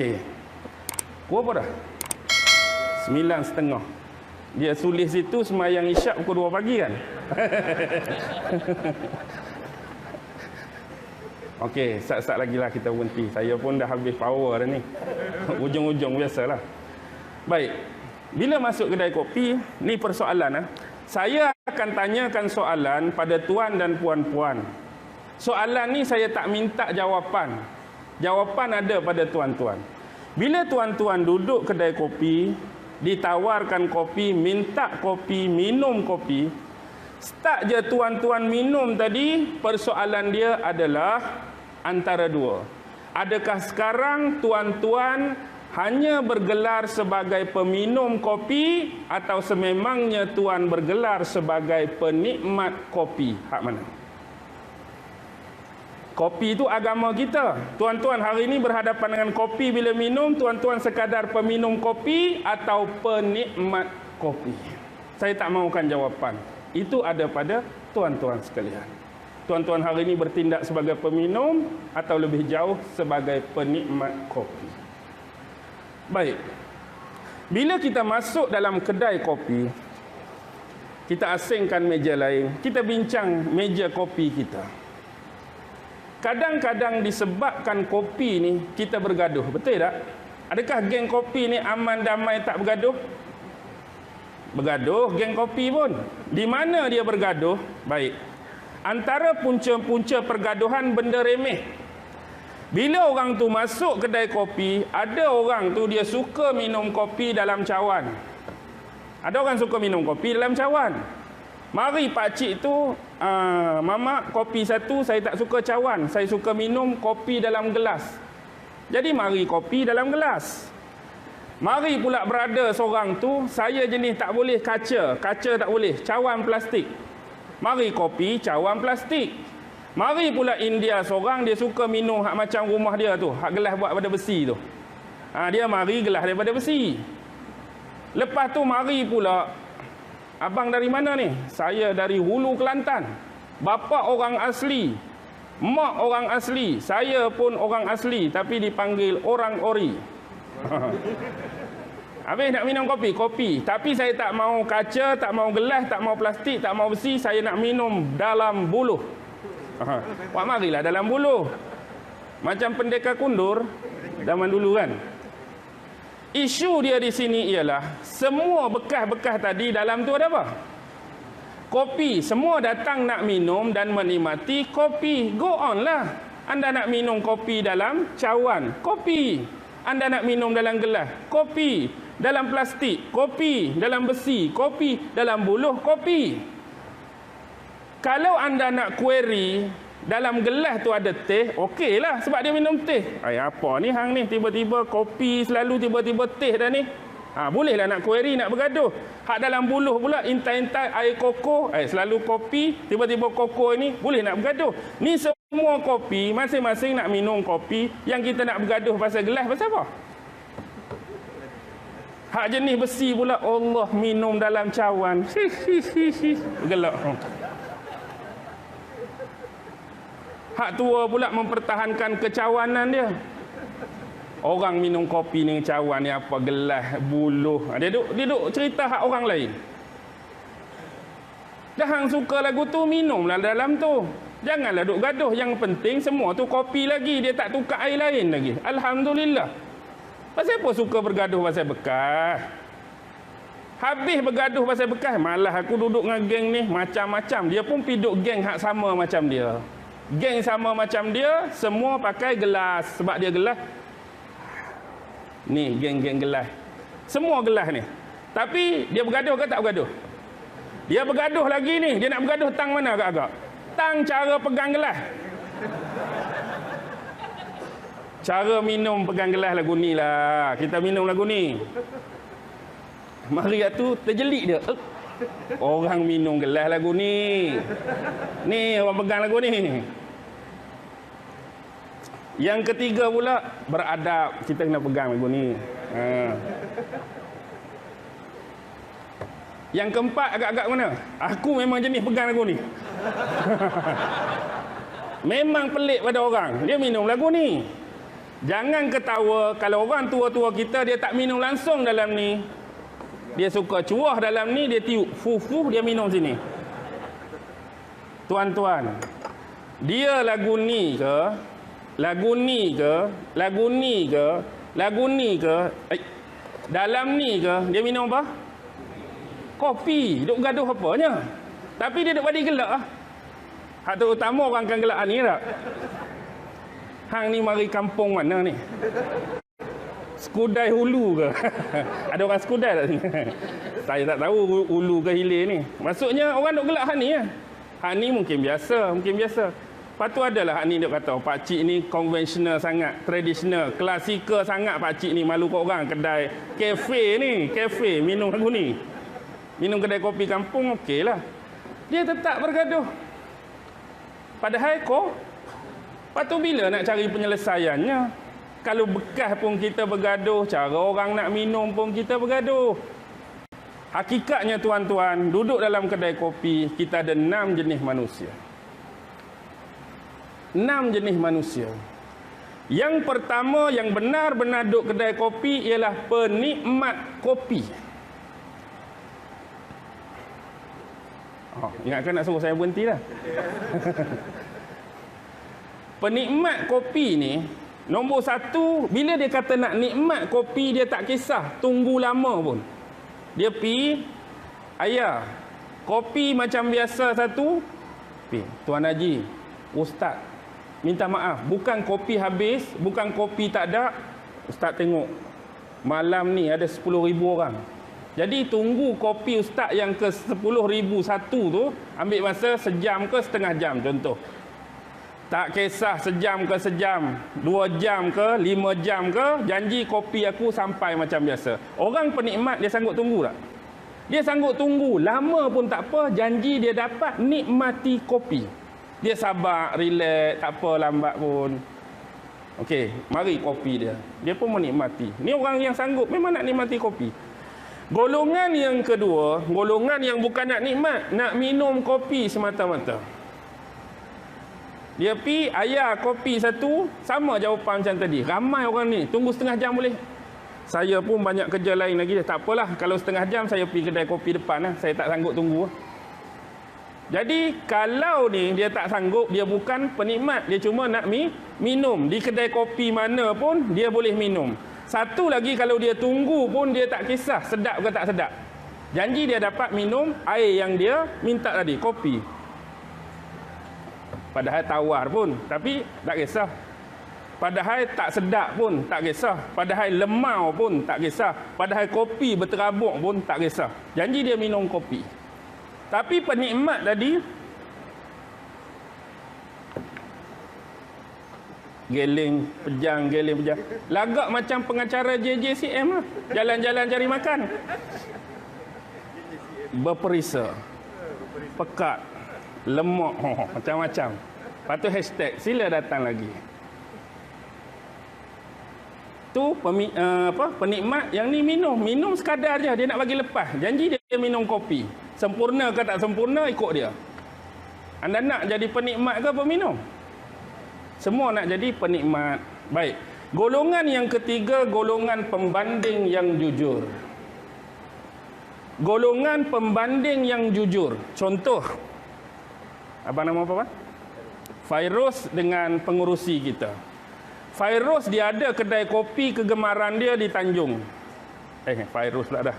Okey. Pukul apa dah? 9.30. Dia tulis situ semayang isyak pukul 2 pagi kan? Okey, sat-sat lagi lah kita berhenti. Saya pun dah habis power dah ni. Ujung-ujung biasalah. Baik. Bila masuk kedai kopi, ni persoalan. Saya akan tanyakan soalan pada tuan dan puan-puan. Soalan ni saya tak minta jawapan. Jawapan ada pada tuan-tuan. Bila tuan-tuan duduk kedai kopi, ditawarkan kopi, minta kopi, minum kopi, start je tuan-tuan minum tadi, persoalan dia adalah antara dua. Adakah sekarang tuan-tuan hanya bergelar sebagai peminum kopi atau sememangnya tuan bergelar sebagai penikmat kopi? Hak mana? Kopi itu agama kita. Tuan-tuan hari ini berhadapan dengan kopi bila minum, tuan-tuan sekadar peminum kopi atau penikmat kopi? Saya tak mahukan jawapan. Itu ada pada tuan-tuan sekalian. Tuan-tuan hari ini bertindak sebagai peminum atau lebih jauh sebagai penikmat kopi. Baik. Bila kita masuk dalam kedai kopi, kita asingkan meja lain, kita bincang meja kopi kita. Kadang-kadang disebabkan kopi ni kita bergaduh, betul tak? Adakah geng kopi ni aman damai tak bergaduh? Bergaduh geng kopi pun. Di mana dia bergaduh? Baik. Antara punca-punca pergaduhan benda remeh. Bila orang tu masuk kedai kopi, ada orang tu dia suka minum kopi dalam cawan. Ada orang suka minum kopi dalam cawan. Mari pakcik tu, mama kopi satu, saya tak suka cawan, saya suka minum kopi dalam gelas. Jadi mari kopi dalam gelas. Mari pula berada seorang tu, saya jenis tak boleh kaca tak boleh, cawan plastik. Mari kopi cawan plastik. Mari pula India seorang, dia suka minum hak macam rumah dia tu, hak gelas buat daripada besi tu. Dia mari gelas daripada besi. Lepas tu mari pula, abang dari mana ni? Saya dari Hulu Kelantan. Bapa orang asli, mak orang asli, saya pun orang asli tapi dipanggil orang ori. Habis nak minum kopi? Kopi. Tapi saya tak mau kaca, tak mau gelas, tak mau plastik, tak mau besi. Saya nak minum dalam buluh. Wah, marilah dalam buluh. Macam pendekar kundur zaman dulu kan. Isu dia di sini ialah semua bekas-bekas tadi dalam tu ada apa? Kopi. Semua datang nak minum dan menikmati kopi. Go on lah. Anda nak minum kopi dalam cawan? Kopi. Anda nak minum dalam gelas? Kopi. Dalam plastik? Kopi. Dalam besi? Kopi. Dalam buluh? Kopi. Kalau anda nak query, dalam gelas tu ada teh, okeylah sebab dia minum teh. Apa ni hang ni? Tiba-tiba kopi selalu, tiba-tiba teh dah ni. Bolehlah nak query, nak bergaduh. Hak dalam buluh pula, intai-intai air koko, selalu kopi, tiba-tiba koko ni, boleh nak bergaduh. Ni semua kopi, masing-masing nak minum kopi, yang kita nak bergaduh pasal gelas, pasal apa? Hak jenis besi pula, Allah minum dalam cawan. Gelak. Hak tua pula mempertahankan kecawanan dia. Orang minum kopi ni cawan ni apa, gelas, buluh. Dia duduk cerita hak orang lain. Dah hang suka lagu tu, minumlah dalam tu. Janganlah duk gaduh. Yang penting semua tu kopi lagi. Dia tak tukar air lain lagi. Alhamdulillah. Pasal apa suka bergaduh pasal bekas? Habis bergaduh pasal bekas, malah aku duduk dengan geng ni macam-macam. Dia pun piduk geng hak sama macam dia. Geng sama macam dia, semua pakai gelas. Sebab dia gelas. Ni geng-geng gelas. Semua gelas ni. Tapi dia bergaduh ke tak bergaduh? Dia bergaduh lagi ni. Dia nak bergaduh tang mana agak-agak? Tang cara pegang gelas. Cara minum pegang gelas lagu ni lah. Kita minum lagu ni. Mari tu terjelik dia. Orang minum gelas lagu ni. Ni orang pegang lagu ni. Yang ketiga pula, beradab. Kita kena pegang lagu ni. Yang keempat agak-agak mana? Aku memang jenis pegang lagu ni. Memang pelik pada orang. Dia minum lagu ni. Jangan ketawa kalau orang tua-tua kita dia tak minum langsung dalam ni. Dia suka cuah dalam ni, dia tiup. Fuh, dia minum sini. Tuan-tuan, dia lagu ni ke, lagu ni ke, lagu ni ke, lagu ni ke, dalam ni ke, dia minum apa? Kopi. Duk gaduh apanya? Tapi dia duk bagi gelak lah. Hak terutama orang akan gelak ni tak? Hang ni mari kampung mana ni? Skudai Hulu ke? Ada orang Skudai tak sini? Saya tak tahu Hulu ke Hilir ni. Maksudnya orang duk gelak hak ni ya. Hak ni mungkin biasa, mungkin biasa. Lepas tu adalah hak ni duk kata, pak cik ni konvensional sangat, tradisional, klasikal sangat pak cik ni, malu kat orang kedai kafe ni, kafe minum lagu ni. Minum kedai kopi kampung okeylah. Dia tetap bergaduh. Padahal lepas tu bila nak cari penyelesaiannya? Kalau bekas pun kita bergaduh, cara orang nak minum pun kita bergaduh. Hakikatnya tuan-tuan, duduk dalam kedai kopi, kita ada 6 jenis manusia. 6 jenis manusia. Yang pertama yang benar-benar duduk kedai kopi ialah penikmat kopi. Ingatkan nak suruh saya berhenti dah. Penikmat kopi ni, nombor 1, bila dia kata nak nikmat kopi, dia tak kisah tunggu lama pun. Dia pi, ayah, kopi macam biasa satu. Pi, Tuan Haji, Ustaz, minta maaf, bukan kopi habis, bukan kopi tak ada. Ustaz tengok, malam ni ada 10,000 orang. Jadi tunggu kopi Ustaz yang ke 10,001 tu, ambil masa sejam ke setengah jam contoh. Tak kisah sejam ke sejam, 2 jam ke, 5 jam ke, janji kopi aku sampai macam biasa. Orang penikmat dia sanggup tunggu tak? Dia sanggup tunggu, lama pun tak apa, janji dia dapat nikmati kopi. Dia sabar, relax, tak apa lambat pun. Okey, mari kopi dia. Dia pun menikmati. Ni orang yang sanggup memang nak nikmati kopi. Golongan yang kedua, golongan yang bukan nak nikmat, nak minum kopi semata-mata. Dia pi, ayah kopi satu, sama jawapan macam tadi. Ramai orang ni, tunggu setengah jam boleh. Saya pun banyak kerja lain lagi. Tak apalah, kalau setengah jam saya pergi kedai kopi depan lah. Saya tak sanggup tunggu. Jadi, kalau ni dia tak sanggup, dia bukan penikmat. Dia cuma nak minum. Di kedai kopi mana pun, dia boleh minum. Satu lagi, kalau dia tunggu pun, dia tak kisah sedap ke tak sedap. Janji dia dapat minum air yang dia minta tadi, kopi. Padahal tawar pun, tapi tak kisah. Padahal tak sedap pun, tak kisah. Padahal lemau pun, tak kisah. Padahal kopi berterabuk pun, tak kisah. Janji dia minum kopi. Tapi penikmat tadi, geling, pejang. Lagak macam pengacara JJCM lah. Jalan-jalan cari makan. Berperisa. Pekat. Lemak. Macam-macam. Lepas tu hashtag, sila datang lagi. Tu penikmat yang ni minum sekadar je, dia nak bagi lepas. Janji dia minum kopi. Sempurna ke tak sempurna ikut dia. Anda nak jadi penikmat ke peminum? Semua nak jadi penikmat. Baik. Golongan yang ketiga, golongan pembanding yang jujur. Golongan pembanding yang jujur. Contoh, abang nama apa? Fairuz dengan pengurusi kita. Fairuz dia ada kedai kopi kegemaran dia di Tanjung. Fairuz pula dah.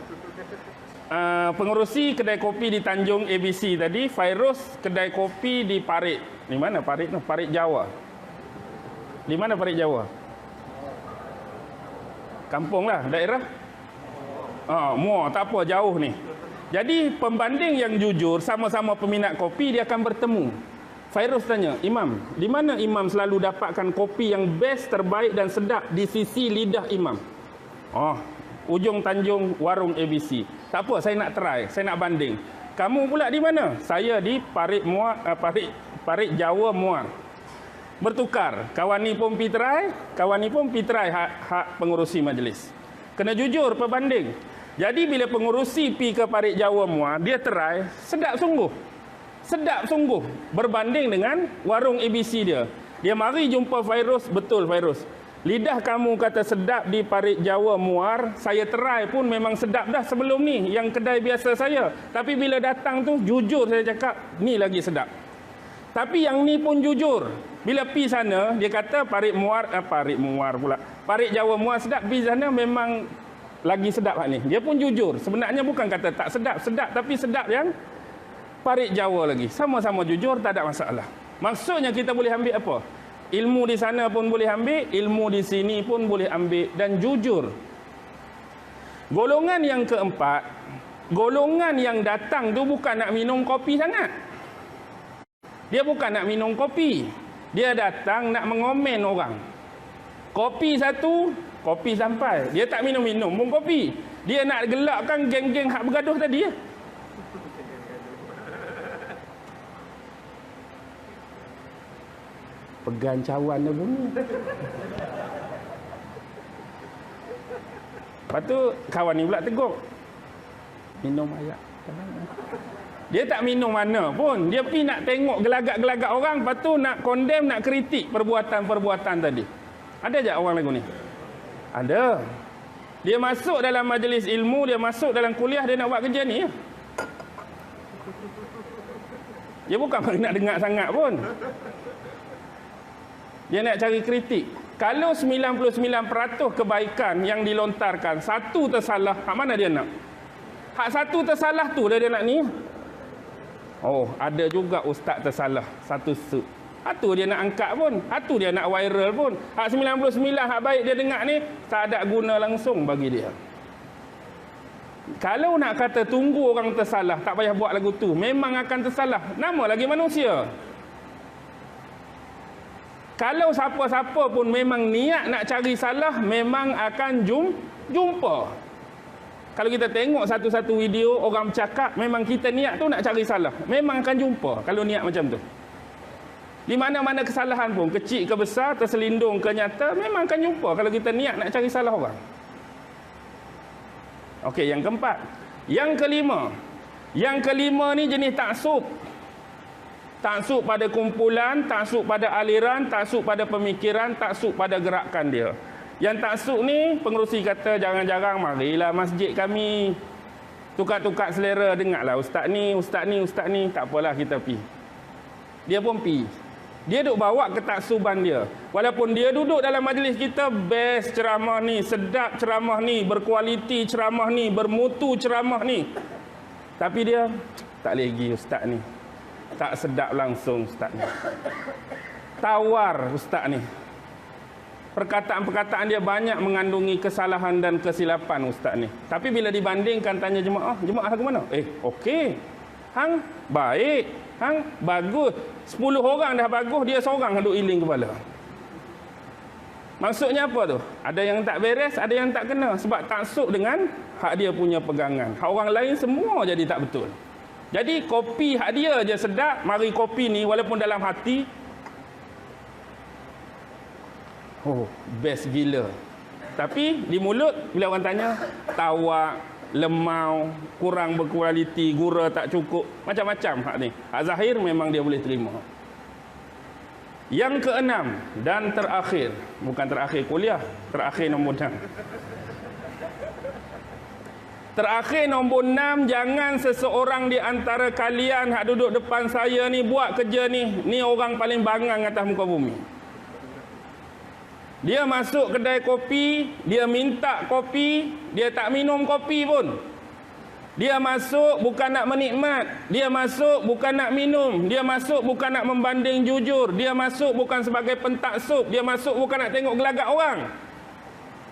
Pengurusi kedai kopi di Tanjung ABC tadi. Fairuz kedai kopi di Parit. Di mana Parit tu? Parit Jawa. Di mana Parit Jawa? Kampung lah, daerah. Muar, tak apa, jauh ni. Jadi pembanding yang jujur, sama-sama peminat kopi, dia akan bertemu. Fairuz tanya, Imam, di mana Imam selalu dapatkan kopi yang best, terbaik dan sedap di sisi lidah Imam? Ujung Tanjung, warung ABC. Tak apa, saya nak try, saya nak banding. Kamu pula di mana? Saya di Parit Parit Jawa Muar. Bertukar, kawan ni pun pi try, kawan ni pun pi try hak pengurusi majlis. Kena jujur perbanding. Jadi bila pengurusi pi ke Parit Jawa Muar, dia try, sedap sungguh. Sedap sungguh berbanding dengan warung ABC dia. Dia mari jumpa Fairuz, betul Fairuz. Lidah kamu kata sedap di Parit Jawa Muar, saya try pun memang sedap dah sebelum ni, yang kedai biasa saya. Tapi bila datang tu, jujur saya cakap, ni lagi sedap. Tapi yang ni pun jujur. Bila pi sana, dia kata Parit Jawa Muar sedap, pi sana memang lagi sedap hak ni. Dia pun jujur. Sebenarnya bukan kata tak sedap, sedap, tapi sedap yang Parit Jawa lagi. Sama-sama jujur, tak ada masalah. Maksudnya kita boleh ambil apa? Ilmu di sana pun boleh ambil, ilmu di sini pun boleh ambil, dan jujur. Golongan yang keempat, golongan yang datang tu bukan nak minum kopi sangat. Dia bukan nak minum kopi. Dia datang nak mengomen orang. Kopi satu, kopi sampai. Dia tak minum-minum pun kopi. Dia nak gelakkan geng-geng hak bergaduh tadi ya. Pegang cawan dia bunyi. Lepas tu kawan ni pula tegur. Minum ayak. Dia tak minum mana pun. Dia pergi nak tengok gelagak-gelagak orang. Lepas tu nak condemn, nak kritik perbuatan-perbuatan tadi. Ada tak orang lagu ni? Ada. Dia masuk dalam majlis ilmu, dia masuk dalam kuliah, dia nak buat kerja ni. Dia bukan nak dengar sangat pun. Dia nak cari kritik. Kalau 99% kebaikan yang dilontarkan, satu tersalah, hak mana dia nak? Hak satu tersalah tu dia nak ni. Oh, ada juga ustaz tersalah, satu sut. Hak tu dia nak angkat pun. Hak tu dia nak viral pun. Hak 99 hak baik dia dengar ni, tak ada guna langsung bagi dia. Kalau nak kata tunggu orang tersalah, tak payah buat lagu tu. Memang akan tersalah. Nama lagi manusia. Kalau siapa-siapa pun memang niat nak cari salah, memang akan jumpa. Kalau kita tengok satu-satu video orang bercakap, memang kita niat tu nak cari salah. Memang akan jumpa kalau niat macam tu. Di mana-mana kesalahan pun, kecil ke besar, terselindung ke nyata, memang akan jumpa kalau kita niat nak cari salah orang. Okey, yang keempat. Yang kelima. Yang kelima ni jenis taksub. Taksub pada kumpulan, taksub pada aliran, taksub pada pemikiran, taksub pada gerakan dia. Yang taksub ni, pengerusi kata jarang-jarang marilah masjid kami. Tukar-tukar selera, dengarlah ustaz ni, ustaz ni, ustaz ni. Tak apalah kita pi. Dia pun pi. Dia duk bawa ketaksuban dia. Walaupun dia duduk dalam majlis kita, best ceramah ni, sedap ceramah ni, berkualiti ceramah ni, bermutu ceramah ni. Tapi dia, tak lagi ustaz ni. Tak sedap langsung ustaz ni. Tawar ustaz ni. Perkataan-perkataan dia banyak mengandungi kesalahan dan kesilapan ustaz ni. Tapi bila dibandingkan tanya jemaah, jemaah ke mana? Okey. Hang baik, hang bagus. 10 orang dah bagus, dia seorang duk iling kepala. Maksudnya apa tu? Ada yang tak beres, ada yang tak kena. Sebab taksub dengan hak dia punya pegangan. Hak orang lain semua jadi tak betul. Jadi kopi hak dia je sedap, mari kopi ni walaupun dalam hati, oh, best gila. Tapi di mulut bila orang tanya, tawak, lemau, kurang berkualiti, gura tak cukup, macam-macam hak ni. Hak zahir memang dia boleh terima. Yang keenam dan terakhir, bukan terakhir kuliah, terakhir nombor 6. Terakhir nombor 6, jangan seseorang di antara kalian hak duduk depan saya ni buat kerja ni. Ni orang paling bangang atas muka bumi. Dia masuk kedai kopi, dia minta kopi, dia tak minum kopi pun. Dia masuk bukan nak menikmat, dia masuk bukan nak minum, dia masuk bukan nak membanding jujur, dia masuk bukan sebagai pentaksub, dia masuk bukan nak tengok gelagak orang.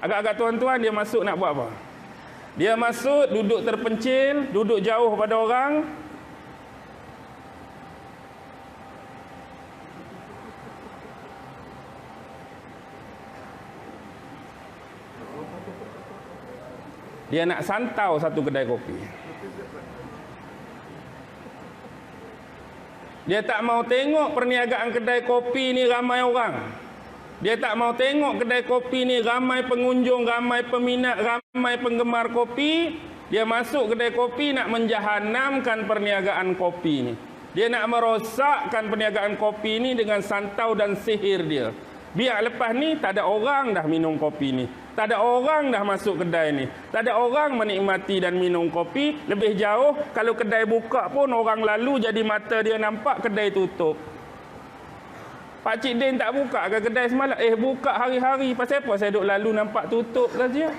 Agak-agak tuan-tuan, dia masuk nak buat apa? Dia masuk, duduk terpencil, duduk jauh pada orang. Dia nak santau satu kedai kopi. Dia tak mau tengok perniagaan kedai kopi ni ramai orang. Dia tak mau tengok kedai kopi ni ramai pengunjung, ramai peminat, ramai penggemar kopi. Dia masuk kedai kopi nak menjahanamkan perniagaan kopi ni. Dia nak merosakkan perniagaan kopi ni dengan santau dan sihir dia. Biar lepas ni tak ada orang dah minum kopi ni. Tak ada orang dah masuk kedai ni. Tak ada orang menikmati dan minum kopi. Lebih jauh, kalau kedai buka pun orang lalu jadi mata dia nampak kedai tutup. Pak Cik Din tak buka ke kedai semalam? Buka hari-hari. Pasal apa saya duk lalu nampak tutup saja?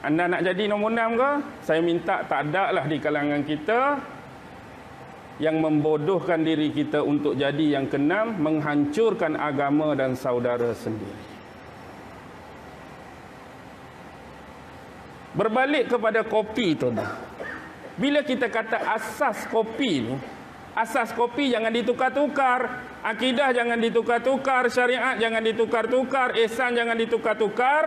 Anda nak jadi nombor 6 ke? Saya minta tak ada lah di kalangan kita yang membodohkan diri kita untuk jadi yang keenam, menghancurkan agama dan saudara sendiri. Berbalik kepada kopi tu. Bila kita kata asas kopi ni, asas kopi jangan ditukar-tukar, akidah jangan ditukar-tukar, syariat jangan ditukar-tukar, ihsan jangan ditukar-tukar.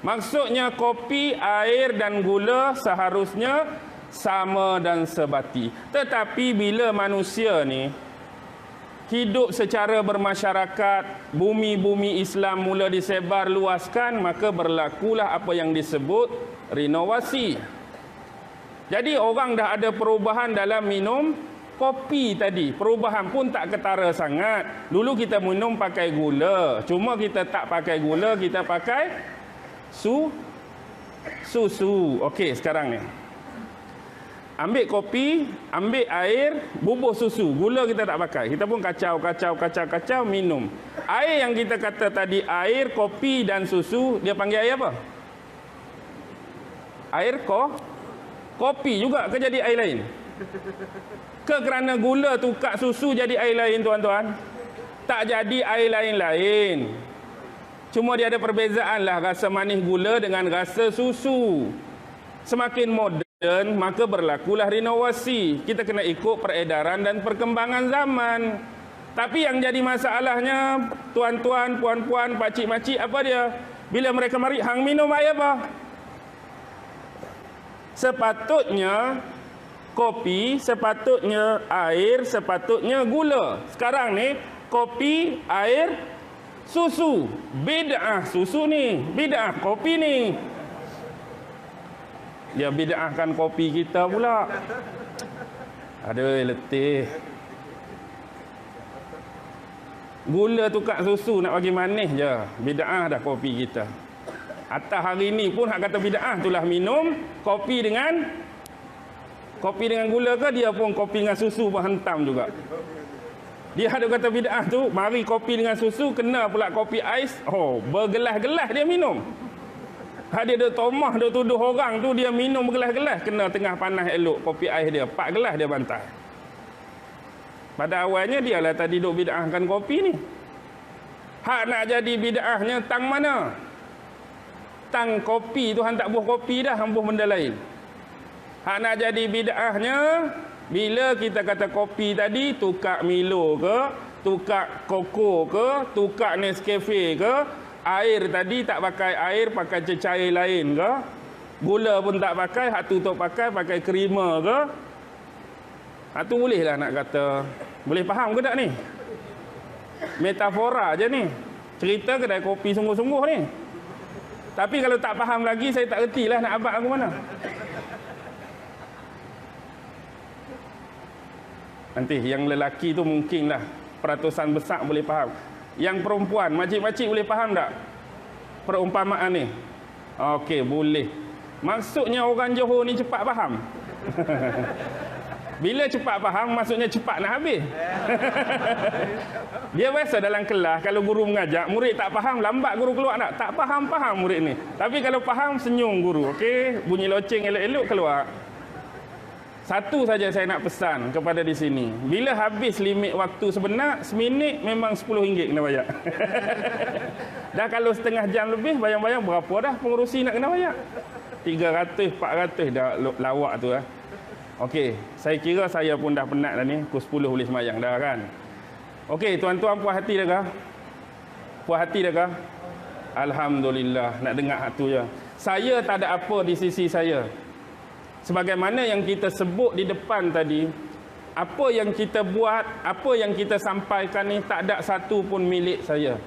Maksudnya kopi, air dan gula seharusnya sama dan sebati. Tetapi bila manusia ni hidup secara bermasyarakat, bumi-bumi Islam mula disebar luaskan, maka berlakulah apa yang disebut renovasi. Jadi orang dah ada perubahan dalam minum kopi tadi. Perubahan pun tak ketara sangat. Dulu kita minum pakai gula. Cuma kita tak pakai gula, kita pakai susu. Okey, sekarang ni. Ambil kopi, ambil air, bubuh susu. Gula kita tak pakai. Kita pun kacau, minum. Air yang kita kata tadi, air, kopi dan susu, dia panggil air apa? Air kopi juga ke jadi air lain? Ke kerana gula tukar susu jadi air lain, tuan-tuan? Tak jadi air lain-lain. Cuma dia ada perbezaan lah rasa manis gula dengan rasa susu. Semakin moden, maka berlakulah renovasi. Kita kena ikut peredaran dan perkembangan zaman. Tapi yang jadi masalahnya, tuan-tuan, puan-puan, pakcik-makcik, apa dia? Bila mereka mari, hang minum air apa? Sepatutnya kopi, sepatutnya air, sepatutnya gula. Sekarang ni, kopi, air, susu. Bid'ah susu ni, bid'ah kopi ni. Dia bid'ahkan kopi kita pula. Aduh, letih. Gula tukar susu nak bagi manis je. Bid'ah dah kopi kita. Atas hari ni pun hak kata bid'ah itulah minum kopi dengan gula ke, dia pun kopi dengan susu pun hentam juga. Dia ada kata bid'ah tu, mari kopi dengan susu, kena pula kopi ais. Oh, bergelas-gelas dia minum. Dia ada tomah, dia tuduh orang tu dia minum bergelas-gelas, kena tengah panas elok kopi ais dia, 4 gelas dia bantai. Pada awalnya dialah tadi duk bid'ahkan kopi ni. Hak nak jadi bid'ahnya tang mana? Tang kopi tu hang tak buah kopi dah, hang buah benda lain. Hak nak jadi bid'ahnya bila kita kata kopi tadi tukar Milo ke, tukar Koko ke, tukar Nescafe ke, air tadi tak pakai air, pakai cecair lain ke, gula pun tak pakai, hak tu tak pakai krima ke. Hak tu boleh lah nak kata. Boleh faham ke tak ni? Metafora je ni. Cerita kedai kopi sungguh-sungguh ni. Tapi kalau tak faham lagi, saya tak reti lah nak abad aku mana. Nanti yang lelaki tu mungkinlah peratusan besar boleh faham. Yang perempuan, makcik-makcik boleh faham tak perumpamaan ni? Okey, boleh. Maksudnya orang Johor ni cepat faham. Bila cepat faham, maksudnya cepat nak habis. Dia biasa dalam kelas, kalau guru mengajak, murid tak faham, lambat guru keluar nak. Tak faham murid ni. Tapi kalau faham, senyum guru. Okey, bunyi loceng elok-elok keluar. Satu saja saya nak pesan kepada di sini. Bila habis limit waktu sebenar, seminit memang RM10 kena bayar. Dah kalau setengah jam lebih, bayang-bayang berapa dah pengurusi nak kena bayar? 300, 400 dah lawak tu lah. Okey, saya kira saya pun dah penat dah ni. Pukul 10 boleh semayang dah kan. Okey, tuan-tuan puas hati dah kah? Puas hati dah kah? Alhamdulillah, nak dengar hak tu je. Saya tak ada apa di sisi saya. Sebagaimana yang kita sebut di depan tadi, apa yang kita buat, apa yang kita sampaikan ni tak ada satu pun milik saya.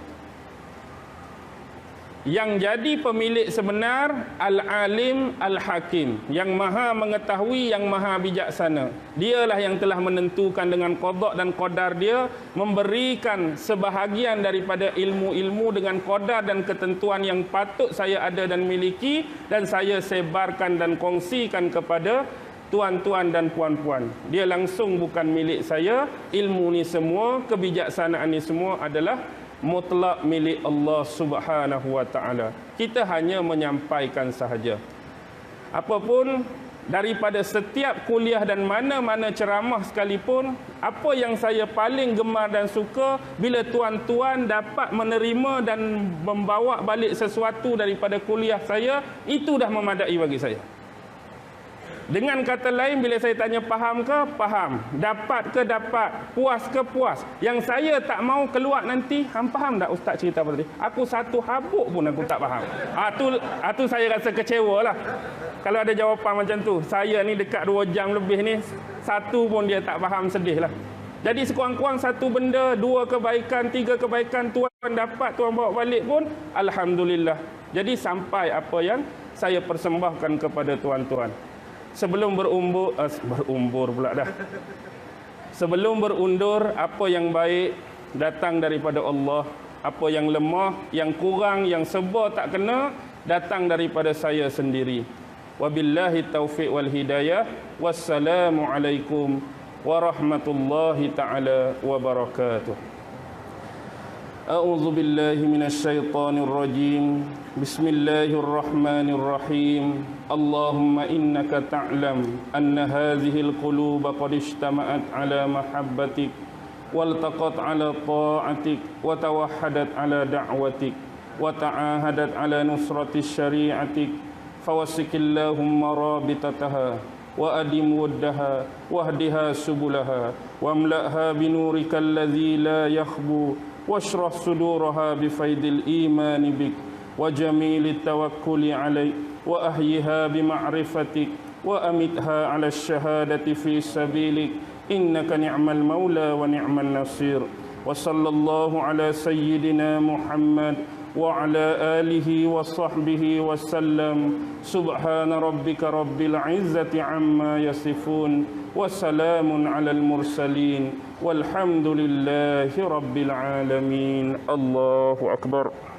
Yang jadi pemilik sebenar Al-Alim Al-Hakim, yang maha mengetahui, yang maha bijaksana. Dialah yang telah menentukan dengan qada dan qadar dia, memberikan sebahagian daripada ilmu-ilmu dengan qadar dan ketentuan yang patut saya ada dan miliki, dan saya sebarkan dan kongsikan kepada tuan-tuan dan puan-puan. Dia langsung bukan milik saya. Ilmu ni semua, kebijaksanaan ni semua adalah mutlak milik Allah Subhanahu wa taala. Kita hanya menyampaikan sahaja. Apapun daripada setiap kuliah dan mana-mana ceramah sekalipun, apa yang saya paling gemar dan suka bila tuan-tuan dapat menerima dan membawa balik sesuatu daripada kuliah saya, itu dah memadai bagi saya. Dengan kata lain, bila saya tanya faham ke? Faham. Dapat ke? Dapat. Puas ke? Puas. Yang saya tak mau keluar nanti, hang faham tak ustaz cerita apa tadi? Aku satu habuk pun aku tak faham. Tu saya rasa kecewa lah. Kalau ada jawapan macam tu. Saya ni dekat 2 jam lebih ni, satu pun dia tak faham, sedih lah. Jadi sekurang-kurang satu benda, 2 kebaikan, 3 kebaikan tuan dapat, tuan bawa balik pun, alhamdulillah. Jadi sampai apa yang saya persembahkan kepada tuan-tuan. Sebelum berumur pula dah. Sebelum berundur, apa yang baik datang daripada Allah. Apa yang lemah, yang kurang, yang serba tak kena, datang daripada saya sendiri. Wabillahi taufiq wal hidayah. Wassalamualaikum warahmatullahi ta'ala wabarakatuh. أعوذ بالله من الشيطان الرجيم بسم الله الرحمن الرحيم اللهم إنك تعلم أن هذه القلوب قد اجتمعت على محبتك والتقت على طاعتك وتوحدت على دعوتك وتعاهدت على نصرة شريعتك فوسك اللهم رابطتها وأدم ودها واهدها سبلها واملأها بنورك الذي لا يخبو واشرح صدورها بفيض الإيمان بك وجميل التوكل عليك وأحيها بمعرفتك وأمتها على الشهادة في سبيلك إنك نعم المولى ونعم النصير وصلى الله على سيدنا محمد وعلى آله وصحبه وسلم سبحان ربك رب العزة عما يصفون وسلام على المرسلين والحمد لله رب العالمين الله أكبر.